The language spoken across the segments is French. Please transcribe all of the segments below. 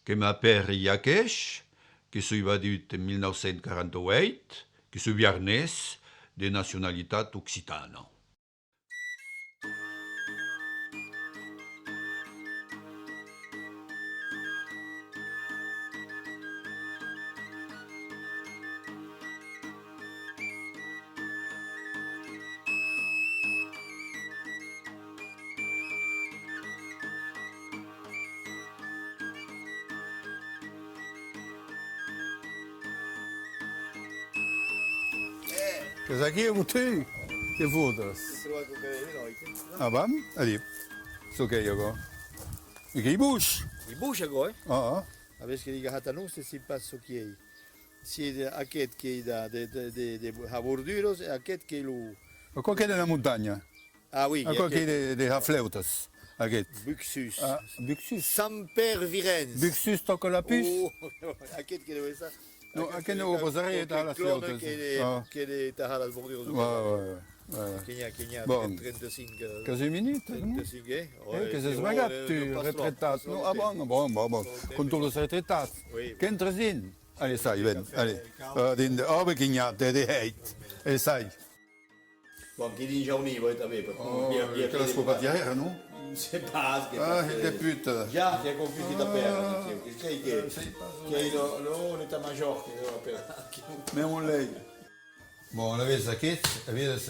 che mio père Yakesh, che si va nel 1948, che si viarnès de nationalità occitana. Che sai che io con te? Che fotos? Ah, vam? Allez. So che io go. E che i bush? I bush agora? Ah, Avessi che dica a noi se si passa che si a che de havorduros e a che lu. ma qua che è nella montagna? Ah oui, Ma qua che è de flautas? A che? Buxus. Ah, Buxus. Samper Virens. Buxus tocca la puce? A che deve sa? No, a che ne vuoi posare la flautas? Che de ta las borduros. Kenya Bon. 35. Così minute, no? 35, Che sei smagato, retrattato. No, ah, bon. Con tu lo sei retrattato. Che entri in? Allez, sai, ven, allez. In de oben chignate, de heit. E sai. Bon, chi dice un ivo e aveva. Che la scoperta era, no? C'est pas ce Ah, che pute. già ti è compiuto da perdere, che è l'état-major che deve perdere. Même lei. Bon, la vez aquest, a vez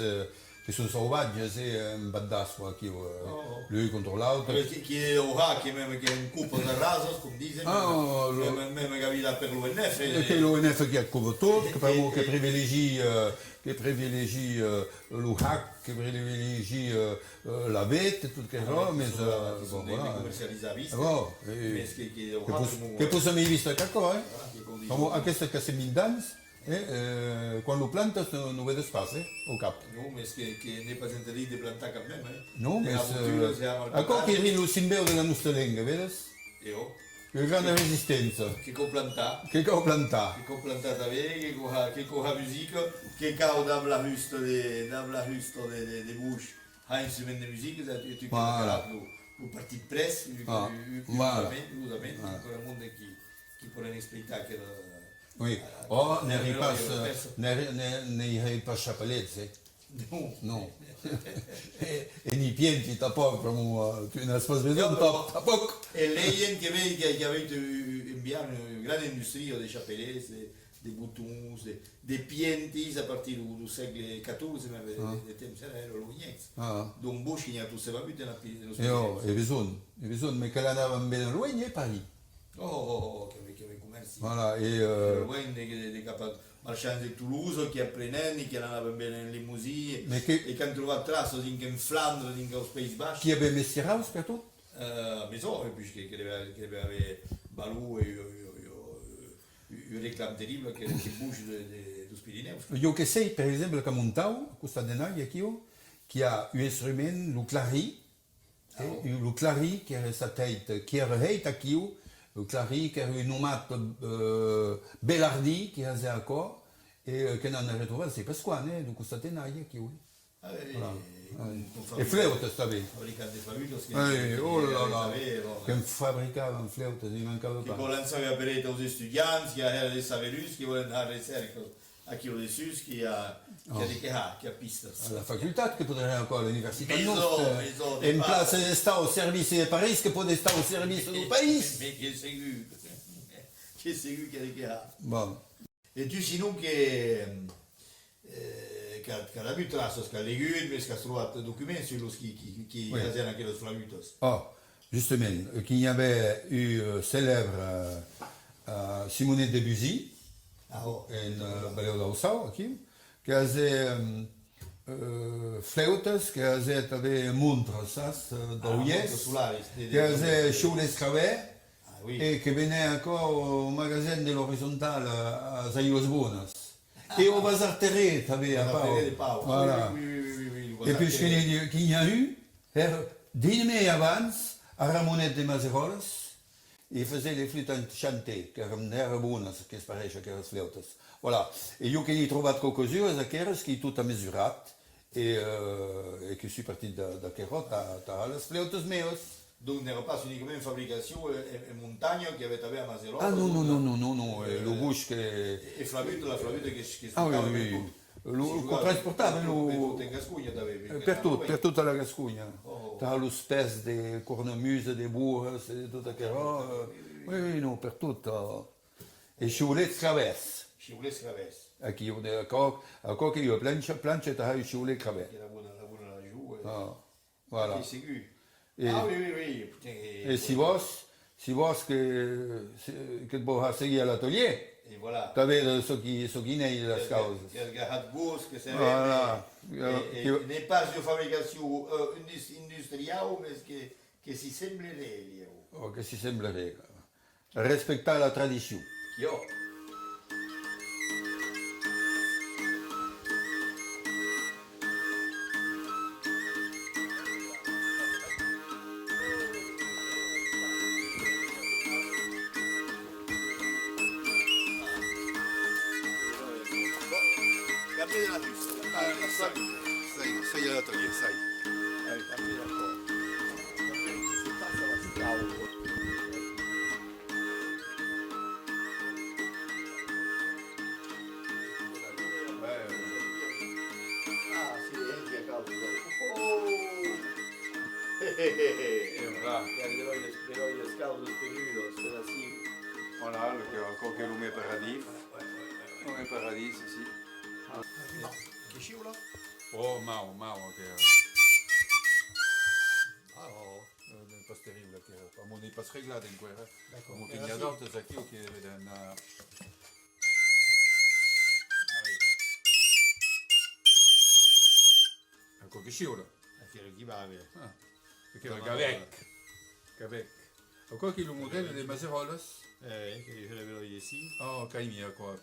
che sono salvatges e un baddasso aqui, lui contro l'altro. Che ora che un couple de rasos, come dicono, même che vita per l'UNF. Che l'ONF che couvre tot, che privilegi l'UHAC, che privilegi la vete, tutto che roba, ma sono dei commercializzati. Che possiamo visto che cosa, a questa che si mindans, quando planta non vede spazio, o cap. No, ma che ne presenta lì di plantare a me, no, ma ancora che rin lo simbolo della nostra lingua, vedi? Io? Che grande resistenza. Che con plantare. Che ho plantato. Che con plantare che con la musica, che cau da la husto de Bush, ha insieme di musica, e tu un partito press, usamente, ancora un mondo che può un spettacolo. Oui. Oh, ne pas chapelezze. No. E ni pienti tapok, tu ne pas besoin tapok. E lei che avete inviato una grande industria di chapelets, dei boutons, dei pienti a partire dal secolo XIV, ma del tempo era l'Ugnez. Don Bush il y a tout ça va buter la pile. E bisogno, ma che l'andavano bene l'Ugne e Paris. Oh, che commerci. Voilà, L'Ugne che marciando di Toulouse, che apprendono, che andavano bene in limousine, e che hanno trovato tracce in Flandre, in Paesi Bassi. Chi aveva messo il house per tutto? Mais so, che deve avere Balou e un reclame terrible che Bush dos Pirineus. Io che sei, per esempio, che montavo, questa denaglia che ha un strumento, lo clari, lo clari che era stato, che era aquí, le clari che era un nomato Bellardi che era ancora e che non ha ritrovato sei Pasquale di questa denaglia che e flauta sta bene. Fabbricante flautos che fabbricavano flauta di mancava pas. Che lanciava a perete aux étudiants, che era dei saverus che volevano fare ricerca a chi lo dessus che ha pistas. La facoltà che potrebbe ancora l'università nostra e in place sta al servizio di Paris che può stare al servizio del paese. Che segui che ha. Bon. E tu sinon che ha avuto la sua légumes, mais che ha trovato documenti su chi erano anche le flavutos. Oh, justement, qu'il y avait eu célèbre Simone Debussy, in Baleo d'Ossau, che aveva flautas, che aveva montras, d'Auies, che aveva Choules Cavet, e che veniva ancora au magasin dell'Orizontale a Zaios Bonas. Et au bazar Terret, aveva Pau. Voilà. Et puis, qu'il y a eu, 10 mai avant, à Ramonette de Mazeroles, il faisait les flûtes chantées, che erano buone, che sparisce che erano flautas. Voilà. E io che gli ho trovato qualcosa, che era tutto misurato, e che sono partito da che rotta, le flautas meus. Donc n'era pas uniquement une fabrication et montagne qui avait à Mazelon. Ah non, le bouche che... E la flavute che Ah oui. Lo trasportavano per tutta la Gascogna, tra lo spes de cornemuse, de burres, e tutta che roba. Oui, no, per tutto. E scivolets cravès. Scivolets cravès. Aqui, a che io plancia tra i scivolets cravès. La buona la giù. Voilà. Ah oui. Et si vos che boh segui all'atelier, et voilà. t'avais ce qui n'est de las causes. Il y a de bourse que c'est Voilà. n'est pas une fabrication industrielle, mais que si semblerait. Oh, che si sembrerebbe. Rispettare la tradizione. Io. Capite la giusta. Sai all'atelier, sai. Capite un po'. Si passa la strada. Ah, sì, anche a caldo. Le scaudos peludos, así. Voilà, encore che lume paradis. Lume paradis, sì. Che scivola? Oh, Mao, che... Ah, oh. Non pas terrible, che... Ma non è pas reglato in guerra. D'accord. Come che gli adulti qui o che vedono... Ecco che scivola. Che chi va Perché era Gavec. Ecco che il modello delle Maserolas. che io le vedo ici. Oh, Caimia, qua,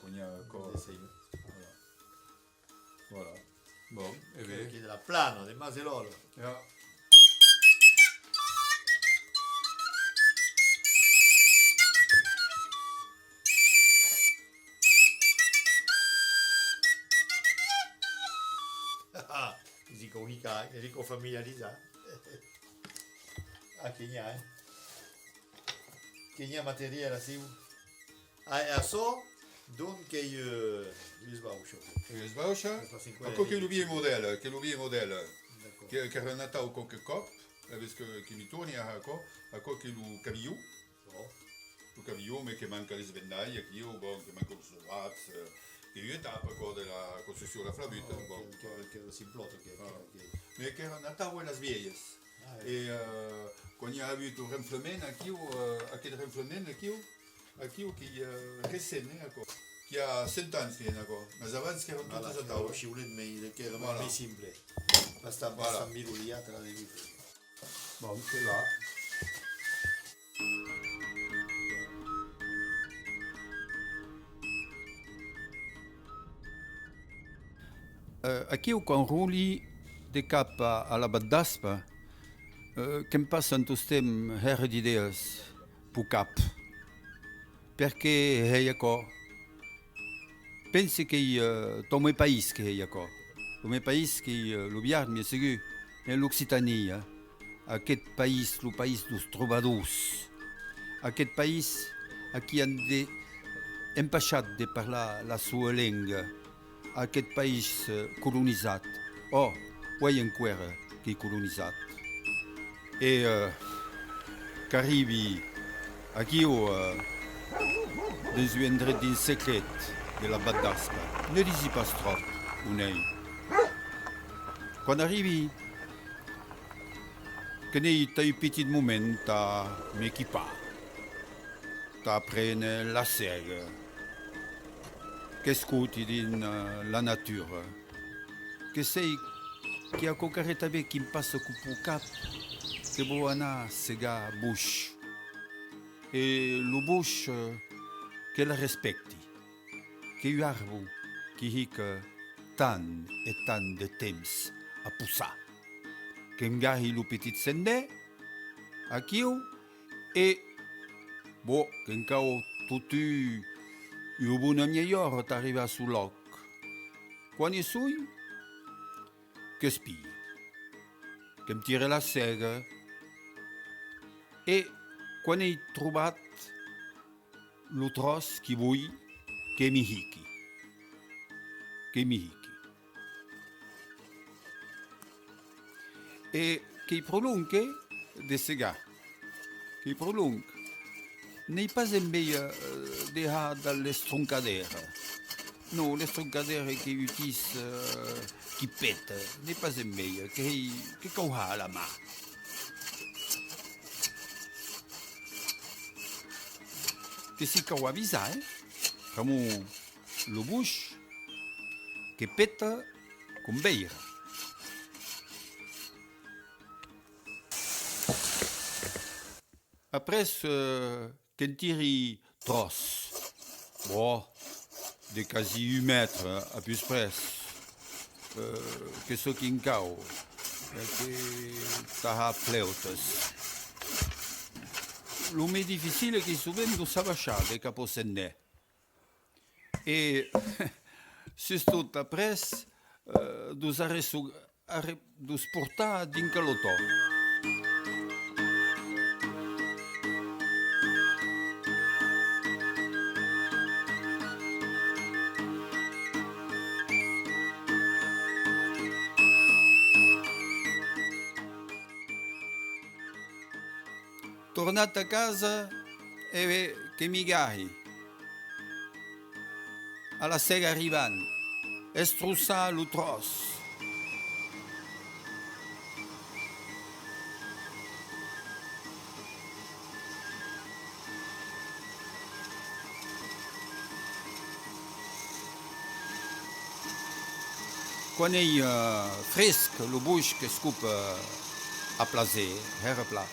Voilà. Bon, e Che beh. della plano, del Maselolo. Ja. Ah, dico familiarizzato. Ah, che nia, Che nia materiale, sì. Ah, so, donc, io sbaucio. Sbauša. Ecco che l'ubie model, che era nato con che cop, perché che mi torni a ecco che lo cavio. Lo cavio, ma che manca le svendaglie, che io, bon, che manca lo slovaz, che io tappa con della costruzione della flabuta, bon. Che si implota, Ma che era nato con le sveglie. E quando io ho avuto un renflement, a che renflement, aqui che recenne, ecco. Che ha 100 anni, ecco. Ma avanti che erano tutte a tavola. Ci vuole meglio, che era più semplice. Basta mirulia, te la devi fare. Bon, c'est là. Aqui o conruli de capa alla baddaspa, che passano tutti tem herre di ideas pu cap. Perché è qua? Pensi che dans mon pays che è qua. Dans mon pays che l'ubiar mi segui è l'Occitania. Aquest pays, le pays dos trobadors. Aquest pays a qui han de empachat de parlar la sua lingua. Aquest país colonitzat. Oh, ho hi encara que colonitzat. E que arribi aquí des un dret d'un secret de la baddaspa. Ne disi pas trop, unei. Quan arribi, que ne t'as eu petit moment à m'équiper, à prendre la sègue, qu'est-ce que dans la nature, que c'est qu'il y a quelque chose qui me passe au cap, que boana sega bouche, et le bouche qu'elle respecte, que y arbre qui hic tant et tant de temps à pousser. Que m'gahi le petit sende, aqui e bon, que m'cao tutu o buona miglior t'arriva sul loc. Quando sui, che spi, che mi tira la sega, E quan he trobat lo tros que vull que mi hiqui. Que mi hiqui. E che prolungue de segar. Che prolungue. N'est pas aimé déjà dans les troncadères. Non, les troncadères qui utilisent, qui pètent, n'est pas aimé, qui cauha à la main. Que si cauha visa, comme le bouche, qui pète comme beire. Après, quand tiri tros, bon, de quasi 1 mètre à plus près, que ce qui encau, que taha pleutas. Le plus difficile est que souvent nous s'abachar de caposenne. Et, surtout après, nous arrêtons de porter d'un caloto. Tornat a casa e che mi gahi. Alla sera arrivant, estrussar lo tros. Quan è fresco, lo bush che scupa a plaser, a plat.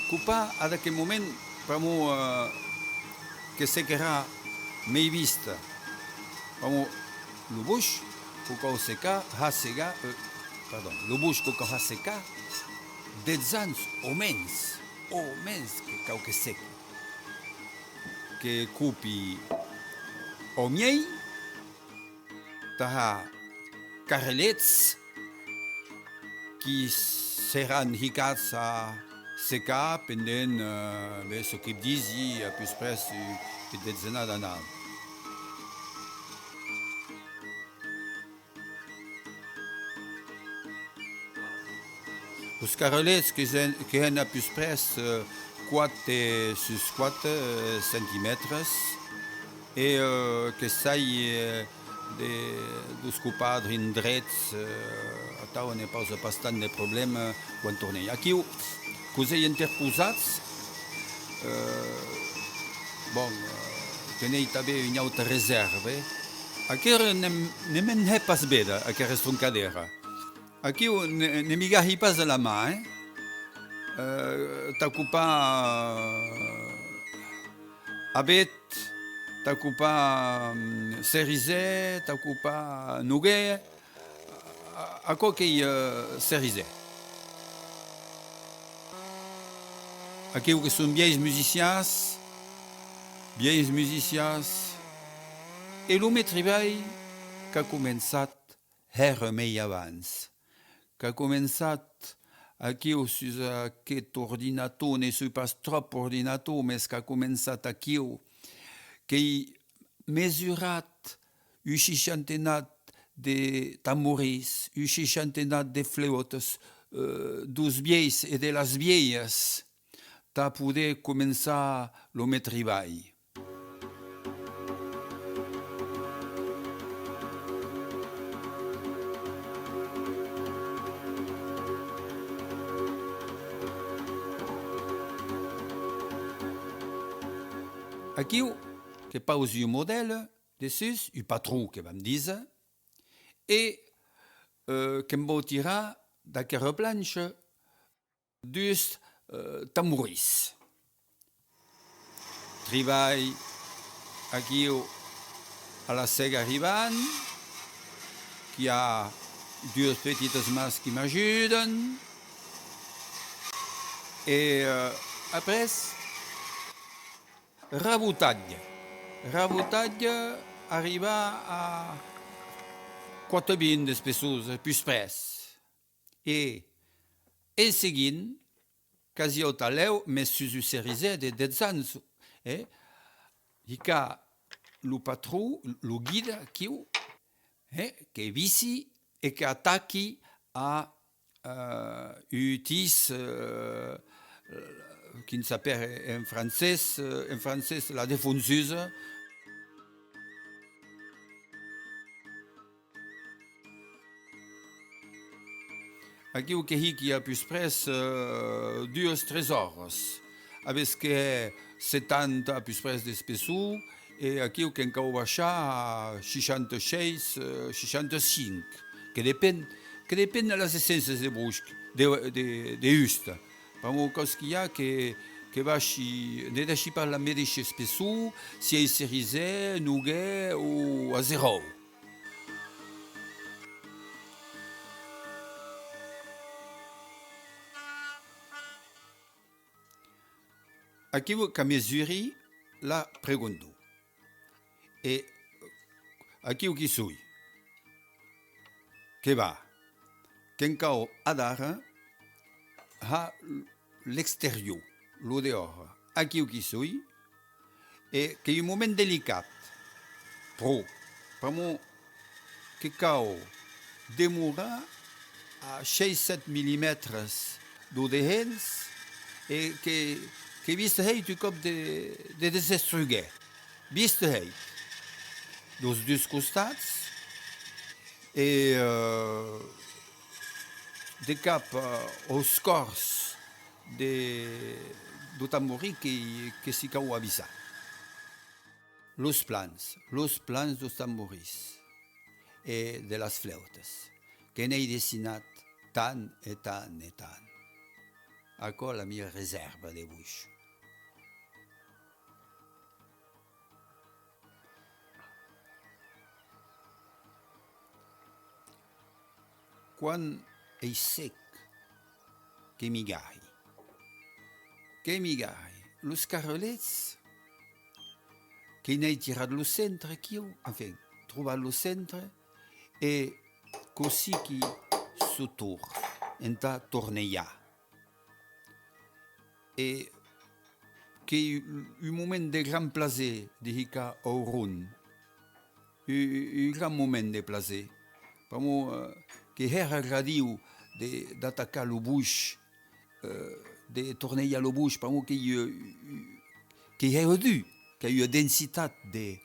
Cupa ad aquel moment, pramo que secarà mai vista. Pramo lo bush, cuca seca, ha seca, pardon, lo bush cuca ha seca, 10 anys o menys que cau que seca. Que cupi o miei, taha carrelets, qui seran hicats a secar pendent ce que disi a plus près de detzena d'anal. Os carrelets que han a plus près 4 sus 4 centimètres e que sai dos copadres en drets on ne pas bastant de problème quan tornei. Aquí cosei interposats tenei també una altra reserva. Aquí ne menhe pas beda, aquesta estroncadera. Aquí ne migahi pas a la mà, t'ocupar abet, t'ocupar cerisè, t'ocupar noguer, a quoi que cerisè. Aquí que són vieills musicians, e el meu treball que ha començat mai abans, que ha començat aquí sus aquest ordinator, ne sou pas trop ordinator, mas que ha començat aquí, que he mesurat un seixantenat de tamoris, un seixantenat de flautas, dos vieills e de les vieilles, ta poder començar el meu treball. Aquí, que pose un modèle dessus, un patron que vam dir, et que em va tirar d'aquesta planxa dos tamboris. Treball aquí a la sega arribant, qui ha dues petites mans qui m'ajuden, et après, rabotatge. Rabotatge arriba a 4 de pessoas, plus près. Et seguint, quasi au taleu, mais sous-usérisé de 10 ans. Et il y a le patron, le guide qui est ici et qui attaque à utilise qui s'appelle en français la défonceuse. Aqui o que há plus près 2-3 horas, avec que 70 plus près d'espessura, e aqui o que encau baixar a 66, 65, que depèn de les essències de busc, de justa. Però cos que hi ha que baixi, ne deixi per la mateixa espessura, si és cerisè, noguer o a zero. Aqui que mesuri la pergunto. E aqui o que sou? Que va? Quem cau a dara a l'exterior, lo dehors. Aqui o que sou? E que é um momento delicat. Para que cau demora a 6-7 milímetros do derrens e que viste hei tu cop de desestruguer. Viste hei dos dois costats e de cap aos cors do tambori que se cau avisar. Los plans dos tamboris e de las flautas que n'hei dessinat tant e tant e tant. Aquò la mia reserva de buix. Quan è sec, che mi gai. Los carrelets, che n'hai tirat lo centre, enfin, trobat lo centre, e così che sutur, enta torneiar. Et que un moment de grand plaisir de hica au run, un grand moment de plaisir. Parce que her agradiu d'attaquer le bouche, de tourner le bouche, parce que he redu, qu'il y a une densité de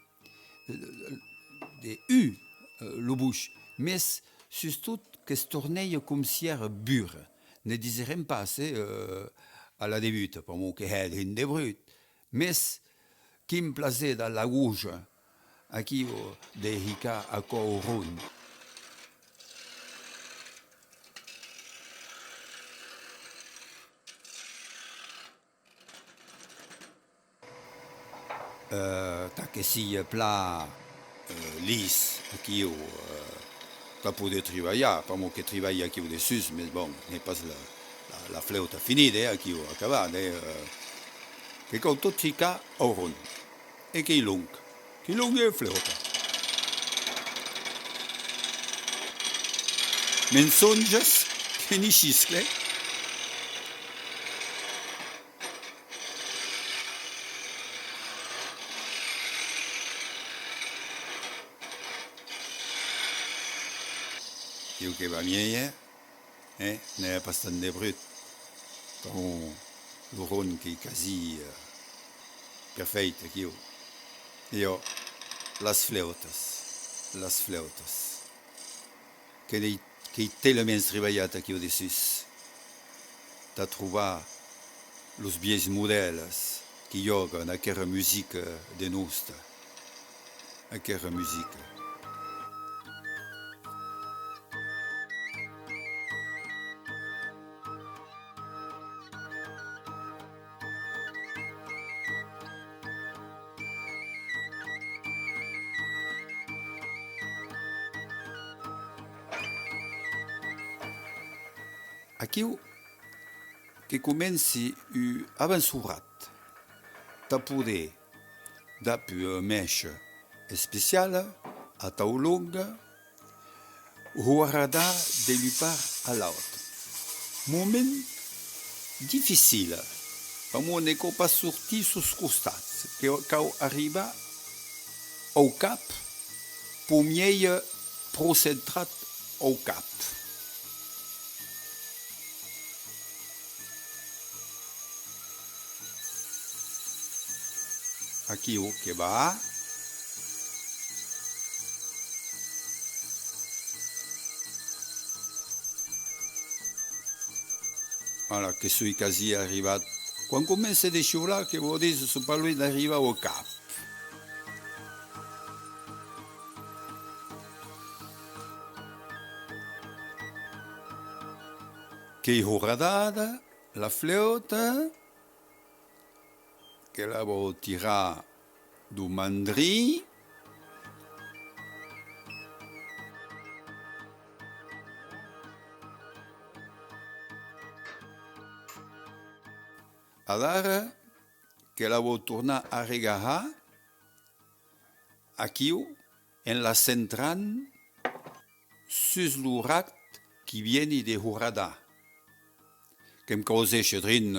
le bouche, mais surtout que se tourne comme si era bure. Ne désirem pas à la début, pour moi, qui est une de brut. Mais, qui me plaisait dans la rouge, à qui de Hika à Korun. T'as que si plat lisse, qui t'as pour de travailler, pas moi qui travaille aquí au dessus, mais bon, n'est pas la flauta finita, aqui ho acabat, que cau tot ficar au run. E que lung è flauta. Mensonges che ni xiscle. Io che va miei, ne è abbastanza brut. Con lo ron che è quasi perfetto che io las flautas che tellement travaillata che io dessus da trovar los bies modelos che giocano a quella musica de nostra a quella musica. Aqui que comenci avançurat, ta poder da più mecha speciale a tau longa, guardar de l'un part à l'autre. Moment difficile. On n'est pas sorti sous ce constat. Quand on arrive au cap, pour mieux procéder au cap. Aqui o que va. Voilà, che sui casi è arrivato. Quando comincia a scivolare, che vuol dire che per lui arriva al capo. Che horadada, la flauta, che la vuol tirare du mandri. Allora, che la vuol tornare a regare, aquí, en la centrale, sus l'urat qui viene de Hurada. Che mi causesce drin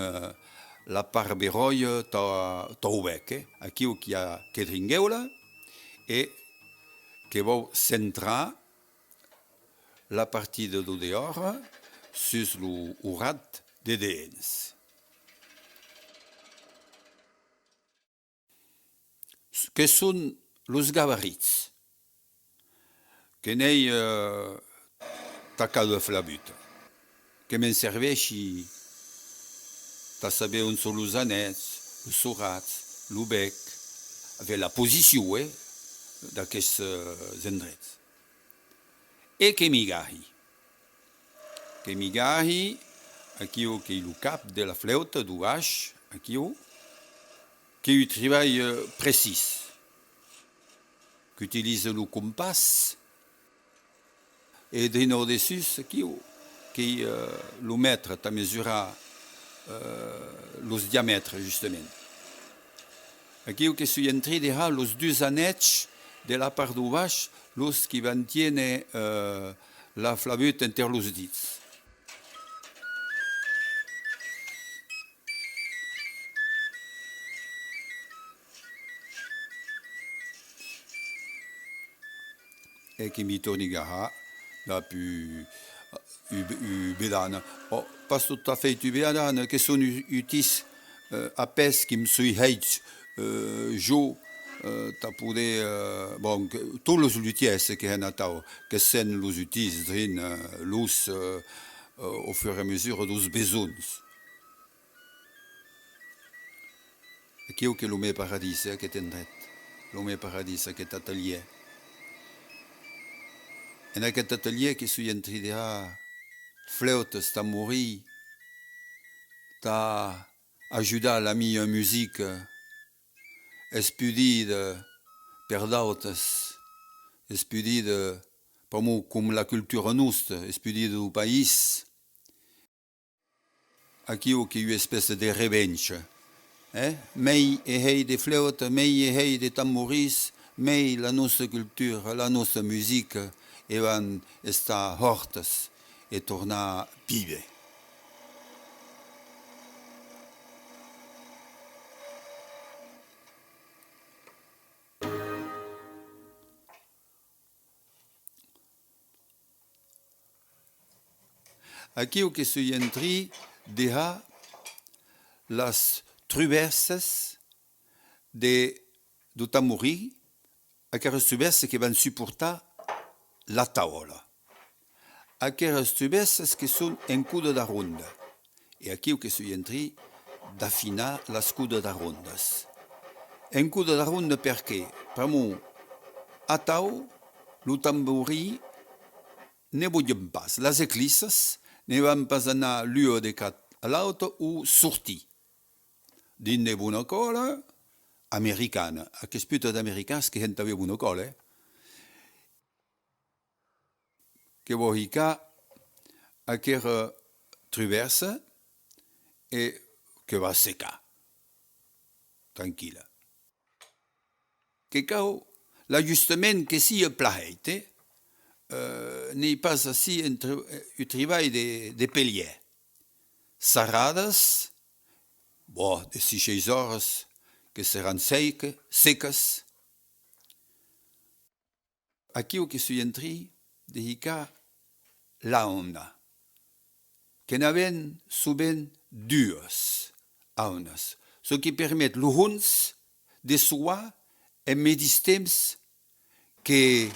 la parberoia ta ubec, aquí qui a che dringeula, e che va centrar la partida do deora sus l'urat de dens. Que són los gabarits, que n'ei tacado a flabuta, que me'n serveixi ta saber on són los anets, los sorats, l'ubec, avec la posició d'aquests endrets. E que migahi, aquí que il cap de la flauta du baix, aquí qui est un travail précis, qui utilise le compas et d'un au-dessus qui le mètre à mesurer le diamètre justement. Aquí que se entri déjà les deux annettes de la part du baix, los qui mantiennent la flabute entre les dits. E che mi torni a la più bedana. Oh, pas tout à fait tu bedana, che sono utis a pes qui me suis hate jo ta poder bon tous les luthiers que han atao que sen los utis drin los au fur et à mesure dos besoins. Qui o che l'ume paradis che tendret. L'ume paradis che t'atelier. En aquest atelier que suis entri de flautes, t'as mouru, t'as ajudé à la mia musique, espudide per d'autres, espudide per moi comme la culture nostra, espudide du país. Aquí o que une espèce de revanche. Mei e hei de flaute, mei e hei de tambouris, mei la nostra cultura, la nostra musique, e van estar hortes e tornar vive. Aquí o que se entri deja las truverses do tamborí, aquelas truverses que van suportar la taula. Aquelas truverses que són en cuda de ronda. E aquí o que se entri d'afinar les cudes de rondes. En cuda de ronda perché? Per mo, a tau, lo tamborí ne voglien pas. Les eclisses ne van pas anar l'ua de cat a l'altra o sortir. Din de bona cola americana. Aquests putos d'americans que gent aveva una cola, que vuol dir que aquella traversa e que va secar. Tranquil·la. Que cau l'ajustament que sia plahet, n'est pas assez un treball de pellier. sarradas, de 6 horas, que serão secas. Aqui o que se entri, dedicar l'auna, que n'aven souvent 2 aunes, ce qui permet le huns de soir en medis temps que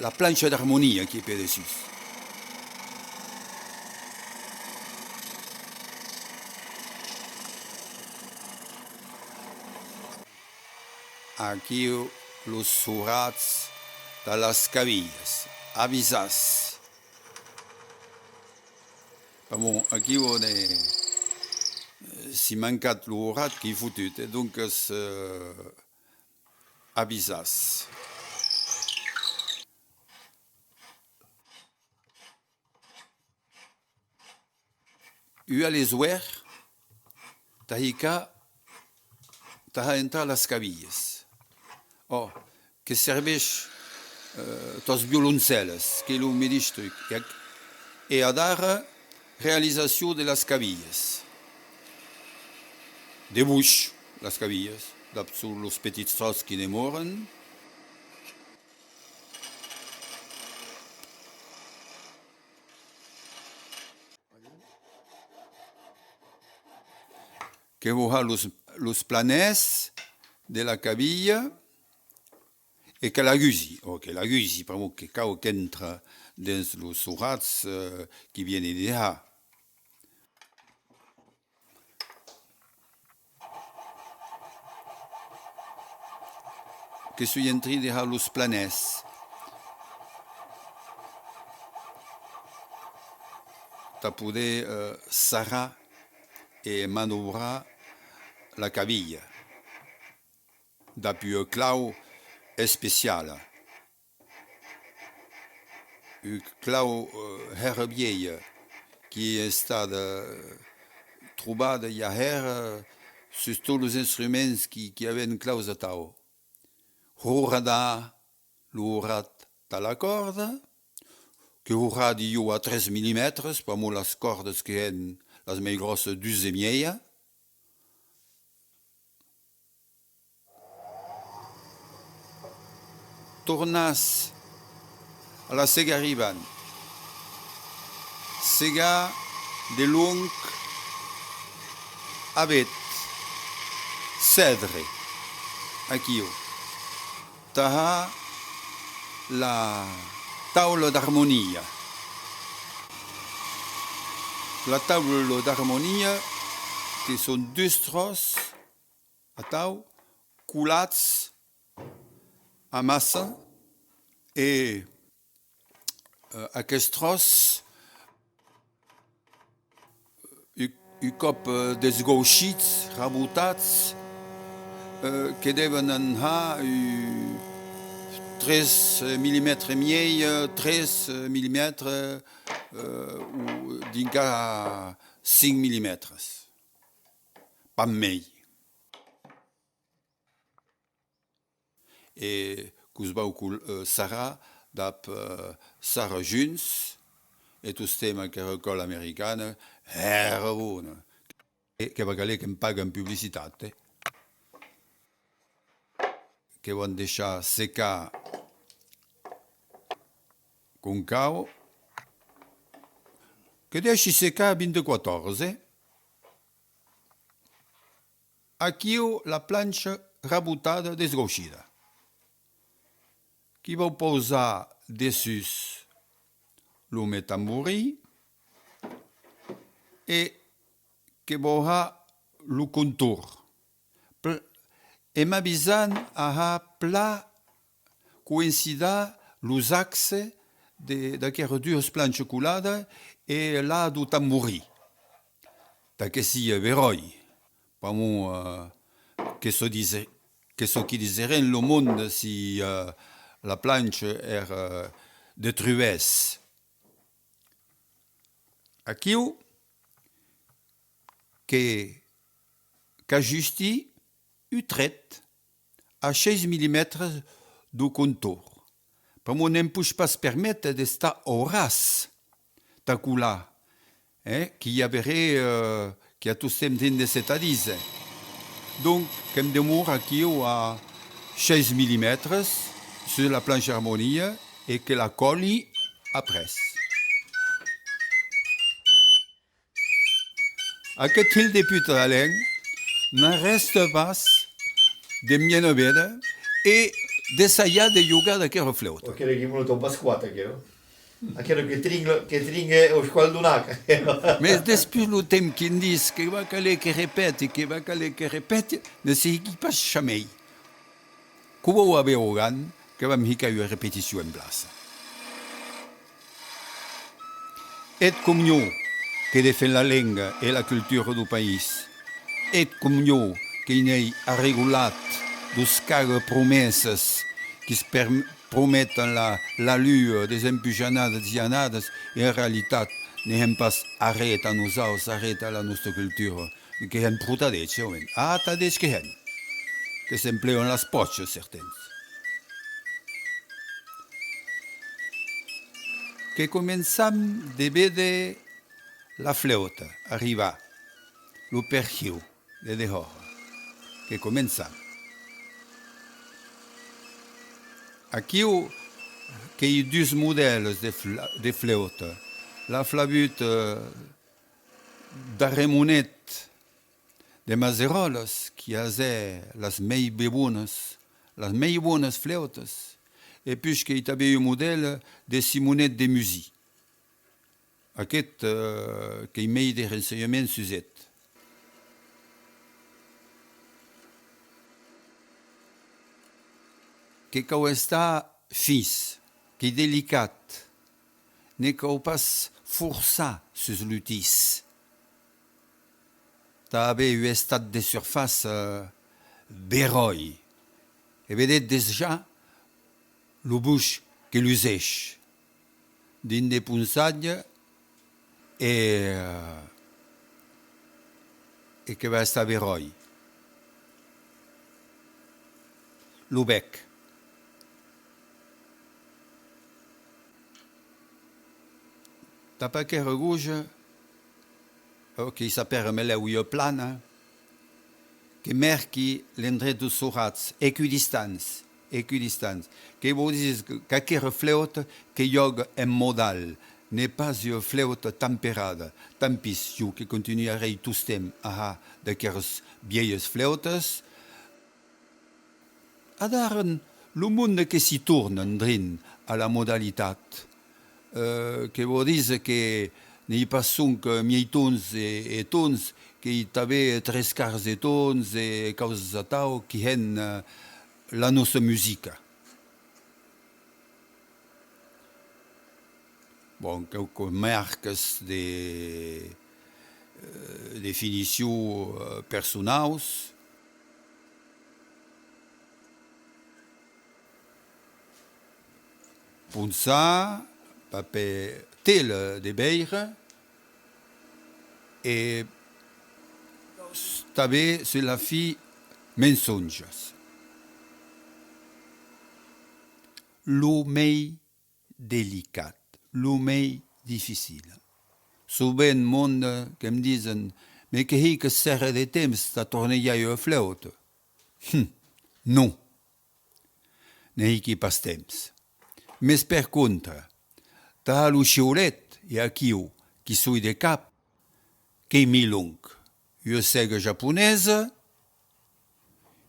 la plancha d'harmonia qui est par-dessus. Aquí los surats de las cabillas, avisas. Bon, aquí on est, si mancat l'urat qui fotut, donc avisas. U a les oer, tahika, taha entrar las cabillas. Que serveix tos violoncelles, que lo medis truc. Et a dar réalisation de las cabillas. De bouche, las cabillas, sur los petits tros qui demoren. Que voha los planès de la cabilla et que la gusi, que la gusi, per que cau qu'entra dins los surats qui vienen de là. Que sui entri de là los planès. Ta poder sarrar et manobrar la cabilla. D'api un clau especial. Un clau herbier qui est trobat il y a sur tous les instruments qui avaient une clause à tau. Hourada, l'ourat à la corde, que hourad à 13 mm, pas moi les cordes qui sont les més grosses 12,5. Tornas a la sega riban. Sega de long avec cèdre. Aquí. Taha la taula d'harmonia. La taula d'harmonia, qui sont 2 tros a tau, coulats a massa, et aquest tros, un cop desgauchits, rabotats, que deven anar 3 mm et miei, 3 mm ou d'inca 5 mm. Pas mei. Et que us vau sarrar d'ap sarrar junts, et us tema que recol americana, bona. Que va caler que em paguen publicitat, que van deixar secar con cau, que deixi secar 24 hores, Aquí la planxa rabotada desgauchida. Qui va posar dessus lo metambori e que vorrà lo contour. E m'avisant a pla coincida los axes d'aquera dues planxes colada e là do tambori. Perché sia veroi. Que ce qui dirait le monde si la planche est détruite. Aquí qu'ajusti un trait à 6 mm de contour. Pour moi, ne peut pas se permettre de estar au ras, tacula, qui y avait, qui a tout semblé de cette adise. Donc, comme demeure aquí à 16 mm sur la planche harmonie et que la colle après. Aquest fil de puta de leng ne reste pas de mienne veda et d'essayer de jugar d'aquella flauta. Perché che uno tomba squata, chiaro? A chiaro che tringe o squaldunaca. Mais depuis le temps qu'ils disent qu'il va caler qui répète, ne s'équipe pas jamais. Comment avait organ que va me une répétition en place. Et comme nous, qui défend la langue et la culture du pays, et comme nous, qui n'est a régulat dos cagues promesses qui se promettent la lue des empujanades i anades, et en réalité, n'hem pas arrêté à nous arrêté à la nostra culture, que hen prutadece, tadece que s'empleon les poches, certains. Que començam de veure la flauta arribar, lo perxiu de dehors, que començam. Aquí que hi ha dos models de flauta. La flauta d'Arremonet de Mazeroles, qui a les més bones flautas, et puis que hi havia un model de Simonet de Musy. Aquest que hi ha de rensenyament suset. Que cau està fis, que est délicat, ne cau pas forçar sus l'utis. T'avais un estat de surface beroi, et vedet déjà le bouche que l'usèche, din de punçatge et que va estar beroi. Le bec. Tapa que regouge, qui s'appelle meleu plana, que merqui l'endret dos sorats, equidistants, que vous dites qu'aquelle flauta que yoga en modal, n'est pas une flauta temperada, tant pis que continuerai tout ce temps d'aquelles vieilles flautas, adaren le monde que s'y tourne drin à la modalitat. Que vous dites que n'y pas sonc miei tons et tons, que y avait 3 quarts de tons et causes de tau qui hen la nostra musica. Bon, quelques marques de definitions personnelles. Punçar, paper tel de beire et també sur la fi mensonges. Lo mei delicat, lo mei difficile. Souvent monde que me disen mais que hi que serre de temps ta torneia a flauta. Non. Ne hi qui pas temps. Mais per contra, ta lo xiulet e aquiu qui sui de cap, que mi long. Io sega japonesa,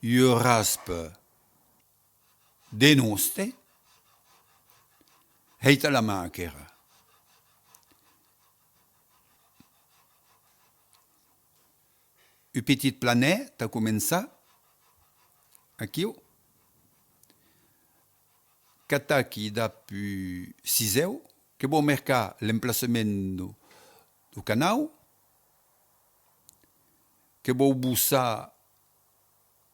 io raspa de noste, heita la maquera. Un petit planet a començat, aquiu, Kataki d'apu 6 euros, que bon mercat l'emplacement du canal, que bon boussa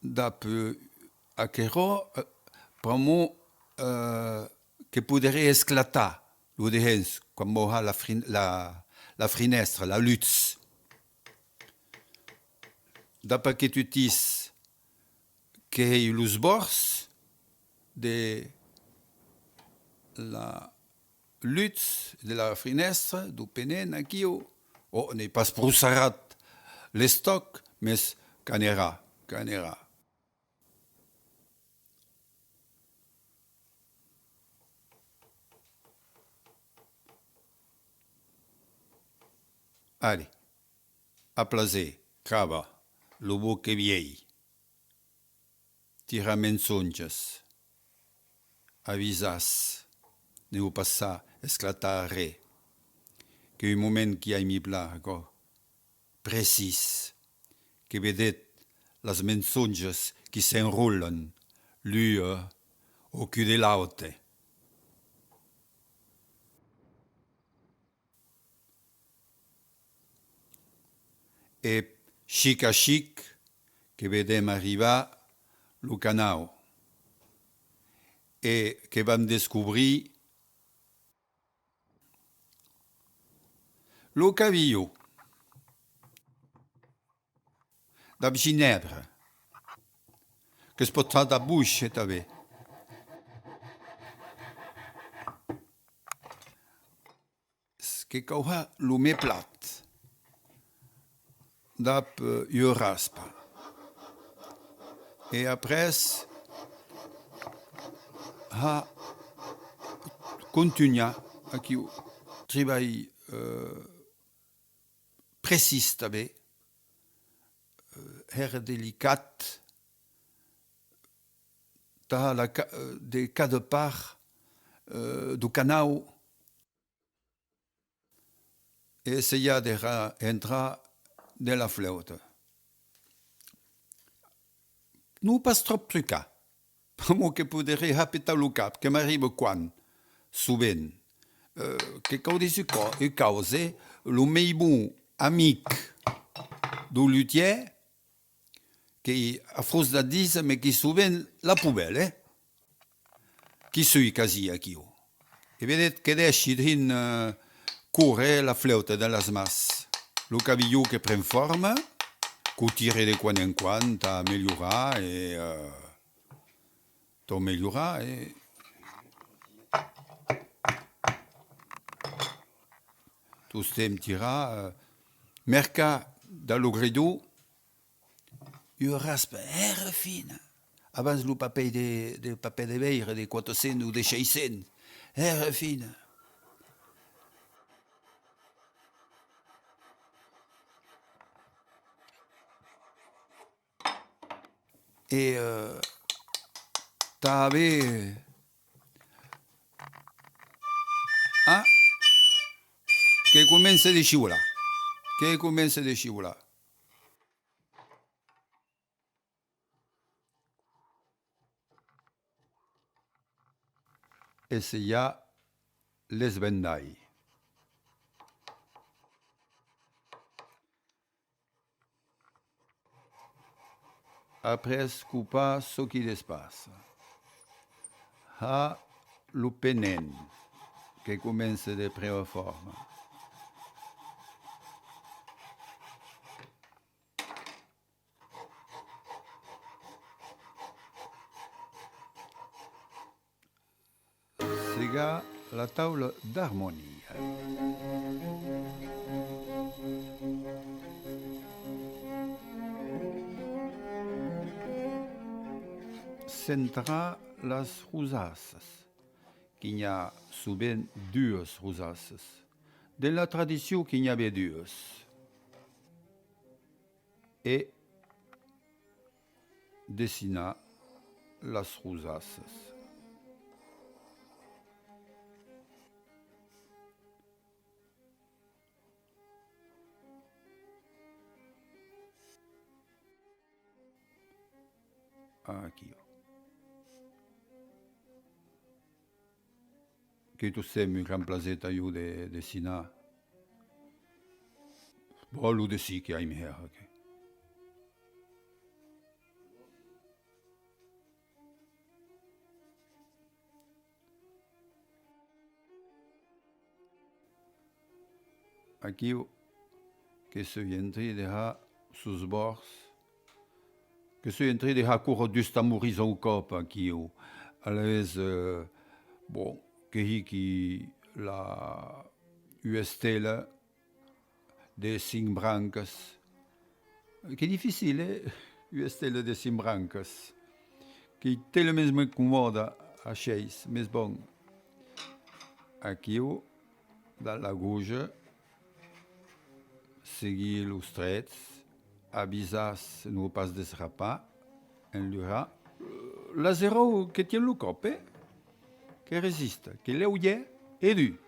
d'apu aquero, pramo que pourrait esclater le dehens, comme moha la finestre, la lutte. D'après que tu dis que les bords de la lutte de la finestre du penen aquí Oh, n'est pas pour s'arrêter les stocks, mais canera. Allez, à placer, cava, le bouc est vieil. Tira mensonges, avisas, ne vous passa esclatare, que un moment qui a mis plat, précis, que vedet las mensonges qui s'enroulent, lui, au cul de l'autre. Et chic à chic, que vedem arribar le canal. Et que vam descobrir le cavillo de Ginebra, que es pot fer de bouche també. Que cauha lo me plat d'ap raspa. Et après, ha continua aqui o treball précis també, delicat, de cada part do canal, et essayer d'entrer dans la flauta. Non pas trop trucat, per que podré rapetar le cap, que m'arrive quan, sovint, que caudici e cause le meu bon amic du luthier, qui a fos de dire, mais qui sovint la poubelle, qui sui quasi aquí. E vedet que deixi drin corre la flauta de les mas, le cavillo que pren forma, que tire de quan en quan a melhorar et tout stem tira merca de lo gredo une raspe fine abans le paper de veire de 400 ou de 600 fine. Et t'avais que commence de xiular, essayer les vendailles. Après couper ce qui l'espace. Ha le penen qui commence de prendre forme. Sega la table d'harmonie. Centra las rosaces, qu'il y a souvent deux rosaces. Dans la tradition qu'il y avait deux. Et dessina las rosaces. Aqui. Que tu sais me remplacer ta you de Sina. Bon, lu de si qui a me her. Aqui que se viendrait de ha sus bords, que se viendrait de ha cour d'usta mourir au cop aqui à l'aise que la UST là de 5 brancas. Que difficile, una stella de 5 brancas. Que tele mesmo incomoda a 6, mas bom. Aqui, dalla gauche, seguir os traits, avisar no pas desrapar, enlurar. La zéro que tient le copé, que résiste, que l'euillé et du.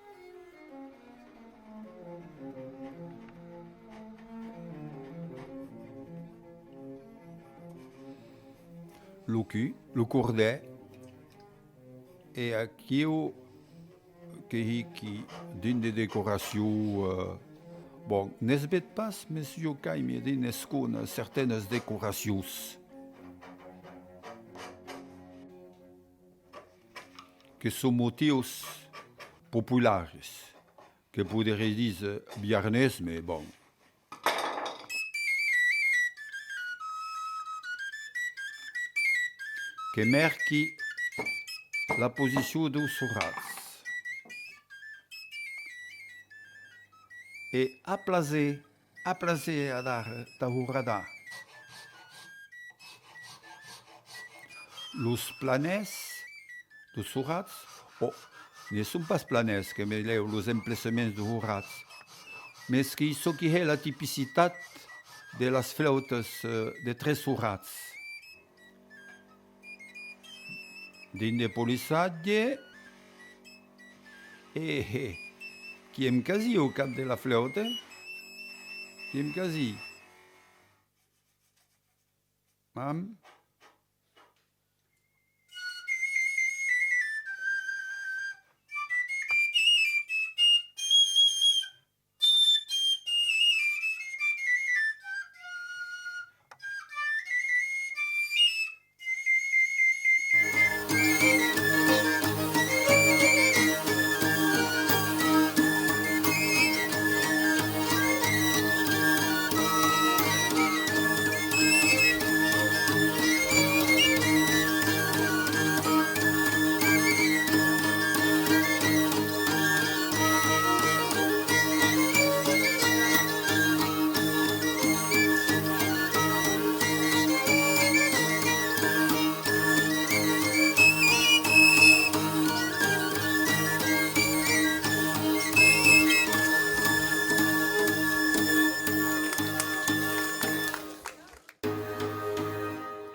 Le cul, le cordet, et aqui qui d'une des décorations, bon, nesbet pas, mais je caille me dit nescone certaines décorations. Que sont motivos populares, que pourrait dire biarnés, mais bon. Que marque la position dos surats. Et a placer a dar tahurada. Los planes dos surats, ne sont pas planes, que me leu los emplacements de surats, mais qui sont qui est la typicité de las flautes de tres surats. Dinde polissatge et qui aime quasi au cap de la flotte, qui aime quasi. Mam.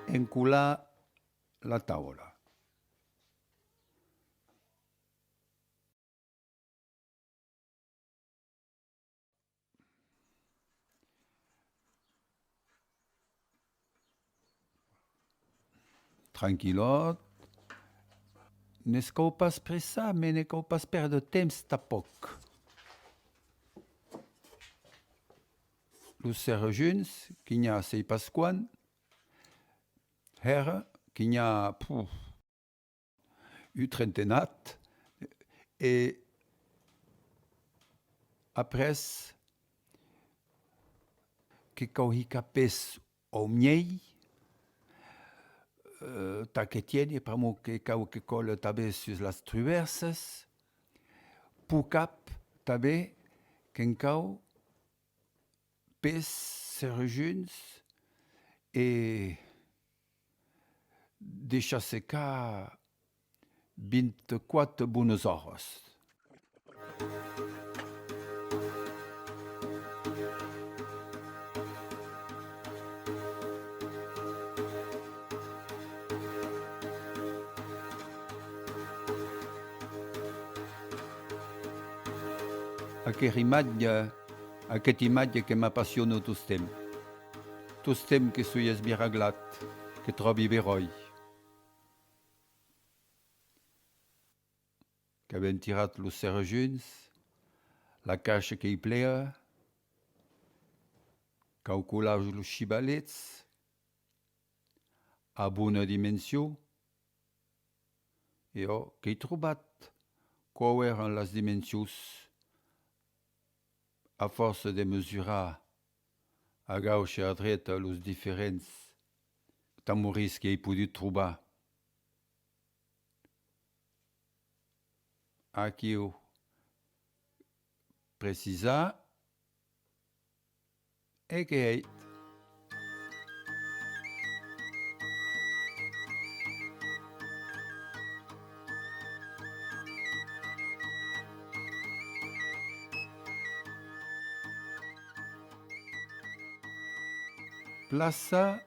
Encular la tavola. Tranquillot. Ne cal pas pressar, mais ne cal pas perdre temps tampoc. Los serrejuns, qui n'y a sei pas quan, herre, qui n'y a eu trentenat, et après, que cau hi capes au miei, ta que tiene, pramo que cau que colle tabe sur las traverses, pour cap tabe, qu'en cau, pes serrejuns, et deixa secar 24 bonnes horas. Aquesta imatge que m'apassiona tot temps. Tot temps que sou esbiraglat, que trobi veroi. Que havem tirat los serrejuns, la caixa que hi plea, calcular los xibalets, a bona dimensió, e que he trobat qual eren les dimensions a força de mesurar a gauche e a dreta los diferents tamoris que he pogut trobar. Aqui precisar a.k.a. Plaza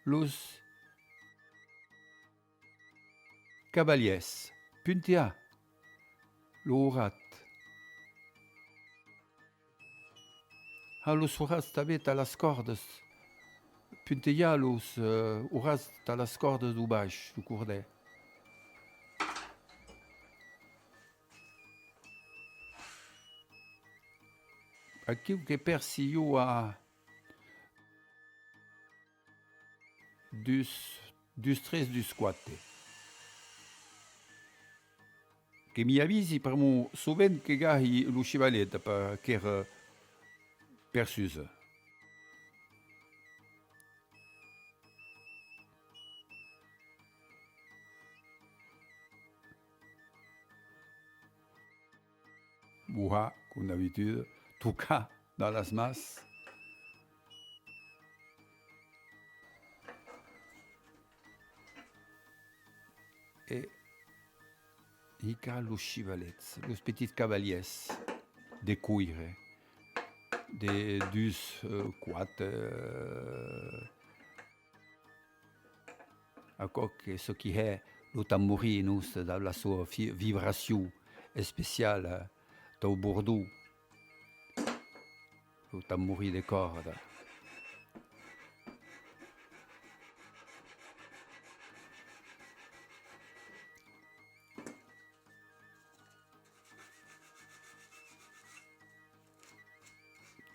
Los Cavaliers, Puntea, Lurat. Los uras tabet a las cordes, Puntea los uras a las cordes do baix, do Cordet. Aqui o que persiu a dus tres dus quatte. Che mi avvisi per mo sovent che gahi lo chevalet per che persusa. Ouah, comme d'habitude, tout cas dans las masses. Et il y a les chevalets, les petits cavaliers de cuir, de 12 4. Encore que ce qui est le tambourine, dans la sua vibration spéciale au Bordeaux, le tambourine de cordes.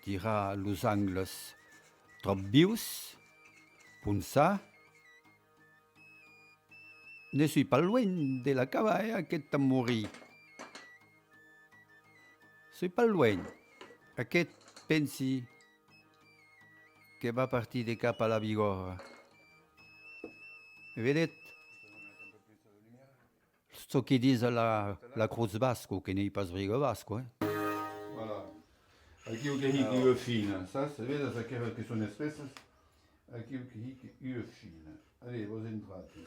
Tira los angles trop vius, pour ça, ne suis pas loin de la cavalla que t'as mouru. Suis pas loin. Aquest pensi que va partir de cap à la Bigorre. Vedet? Ce qui disent la Cruz Basco, que n'est pas Brigo Basco. Voilà. Aqui o que rica e fina, sabe? Vede aquelas que são espessas? Aqui o que rica e fina. Allez, vos entrate.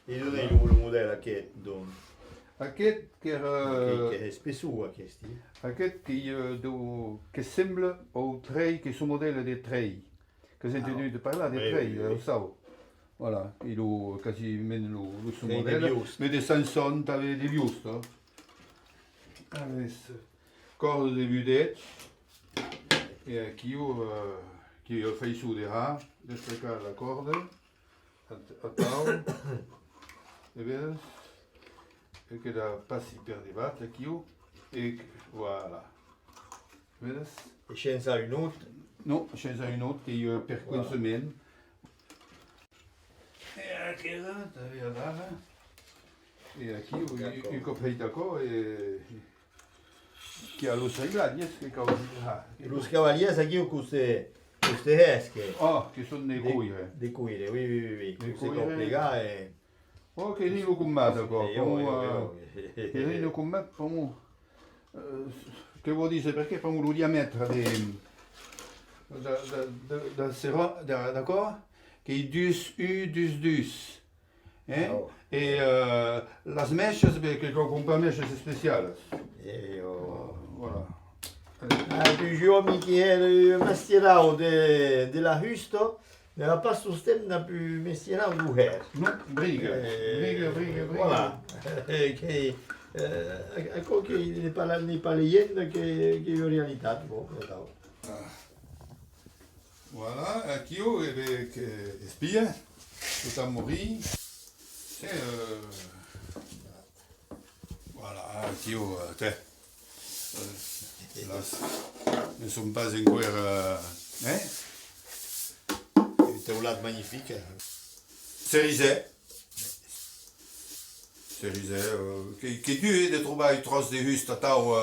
E non è il modello che don. Aquest que era... Che è spesso questi. Aquest que sembla au trei, que son modèle de trei. Que j'ai entendu de parler de trei, au sau. Voilà, il a quasiment le son modèle. Mais de Sanson, t'avais des biustes. Avec corde de budet. Et aqui qui a fait sous des rats, destacar la corde. A tau. E vedes? E que da passi per debat aqui e voilà. Vedes? E senza un autre? Non, senza un autre che io per consumento. E aqui là, t'avais là. E aqui il coprei d'accord e che ha lo sagladies che causa. Los cavaliers aqui o queste esche. Ah, che sono dei cuire. Di cuire, oui. Queste complicate e... Oh, che rino con me, che rino con me, che vuol dire perché per lo diametro del serra, d'accord? Che è 2 e las mechas, perché compra mechas speciali. Voilà. Tu giorni che era mestierau della Husto, nella pasto stem da più mestierau du her. No, briga. Voilà. Che ecco che ne parla leyenda che in realtà bon, Voilà, aqui che spia, tout a mourir. C'est voilà, aqui ne sont pas encore C'est un latte magnifique. Cerisè, che tu de trouver tros de hust a tau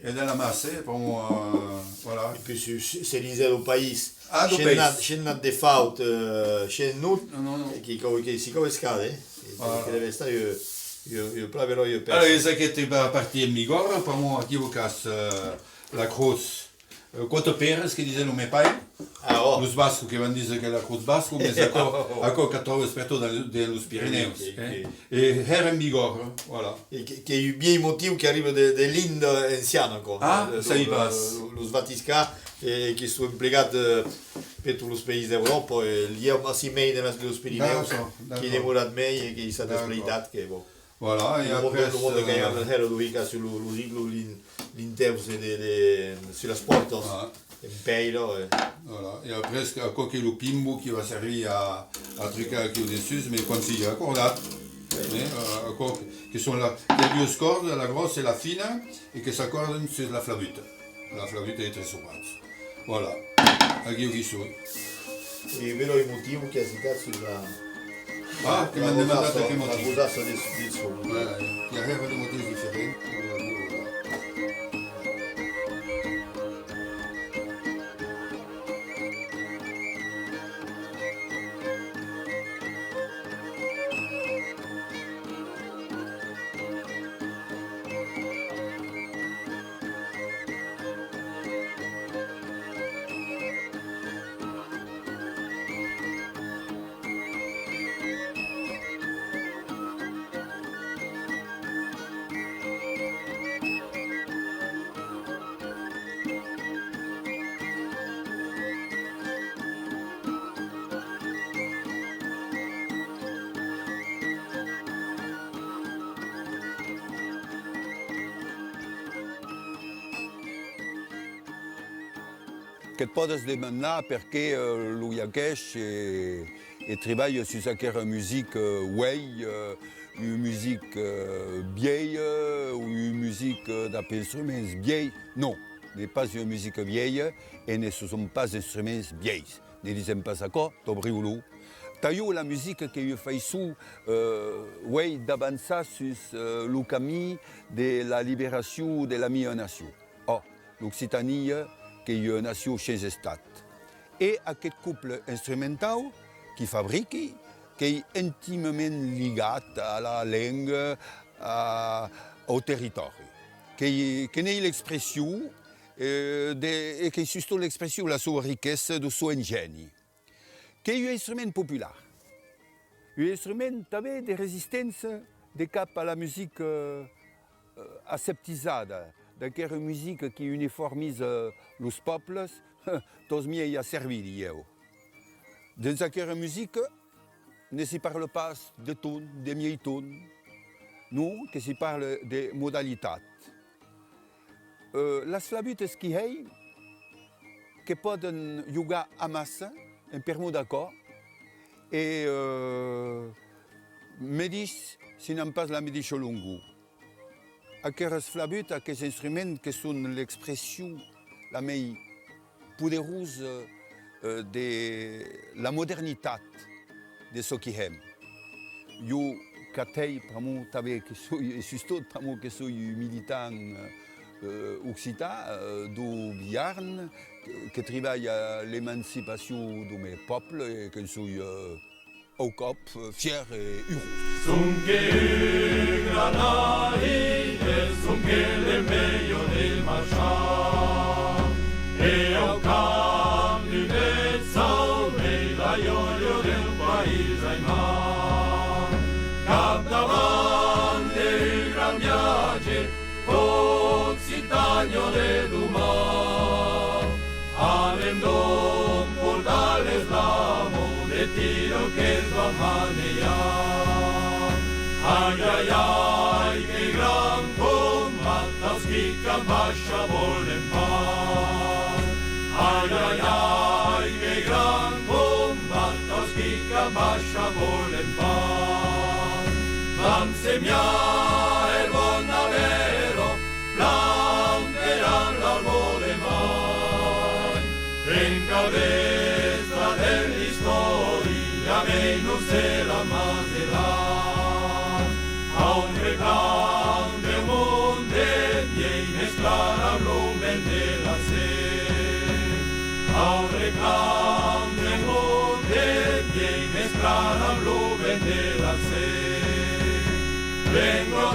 e della massa, voilà. Et puis Cerisè au pays. Ah, do C'è una default, c'è nut, No. che si come scade, che deve stare io proverò io per. Allora, esa che ti va a partire in Migor, per moi, aqui o cas la Cruz Quatro Peres, que dizem no meu pai. Os bascos que vão dizer que é a Cruz Basco, mas agora 14 perto dos Pirineus. Et Herren Bigorre, voilà. Qui est bien motivo qui arrive de l'Inde anciana encore. Ça y passe. Los Vatisca, qui sont impliqués per tous les pays d'Europe, il y a aussi mais dans les Pirineus, qui demorat mais et qui s'est explicat que bon. Voilà, et après... Le monde qui a le Luica sur l'interview sur les portes, Impeiro. Voilà, et après, il y a encore le Pimbo qui va servir à truquer avec le dessus, mais comme s'il y a accordat. Qui sont les deux cordes, la grosse et la fine, et qui s'accordent sur la flabute. La flabute est très souvent. Voilà, aquí qui sono. E vero il motivo che ha citato sulla... che mi hanno demandato che motivo. La cosassa del suono. Che aveva dei motivi differenti. Que et podes demanar per què l'Uiaqueix treballa sur aquella musique uei, une musique vieille ou une musique d'instruments vieilles. Non, n'est pas une musique vieille et ne sont pas instruments vieilles. Ne disons pas ça, t'obriolo. Taillou la musique que je fais sous, ouais, d'avancer sur le chemin de la libération de la mia nation. Oh, l'Occitanie, qui est une nation chez l'État. Et à quel couple instrumental qui fabrique, qui est intimement lié à la langue, au territoire, qui est l'expression, et qui est surtout l'expression de la sua richesse, de son ingénie. Qui est un instrument populaire, un instrument de résistance de cap à la musique aseptisée, d'aquella musique qui uniformise les peuples, tous miei a servi. Dans aquella musique, ne se parle pas de ton, de miei ton, non, que se parle de modalités. Les flabutes qui hay, que poden jugar a massa, en permo d'accord, et me dis si n'en pas la medicho longo. Aquelles flabutes, aquells instruments qui sont l'expression la plus poderosa de la modernité de ce qui aime. Je catei, pramo, que suis militant occitan du Biarn, qui travaille à l'émancipation de mes peuples et que je suis au cop, fier et heureux. Sunque le meglio del marciar e ao cambio del sole l'aiolio del paese ai mar capdavant del gran viatge Occitania de Dumar anem d'on portar l'eslamo de tiro que es va manejar ai, ai, que gran combat els qui cap baixa volen pas. Ai, que gran combat els qui cap baixa volen pas. Vam semiar el bon alero, planteran l'arbore mai. En cabeza de l'història, menys de la maserà. A un reclam del món de llei mesclar amb l'omen de la set. A un reclam del món de llei mesclar amb l'omen de la set. Vengo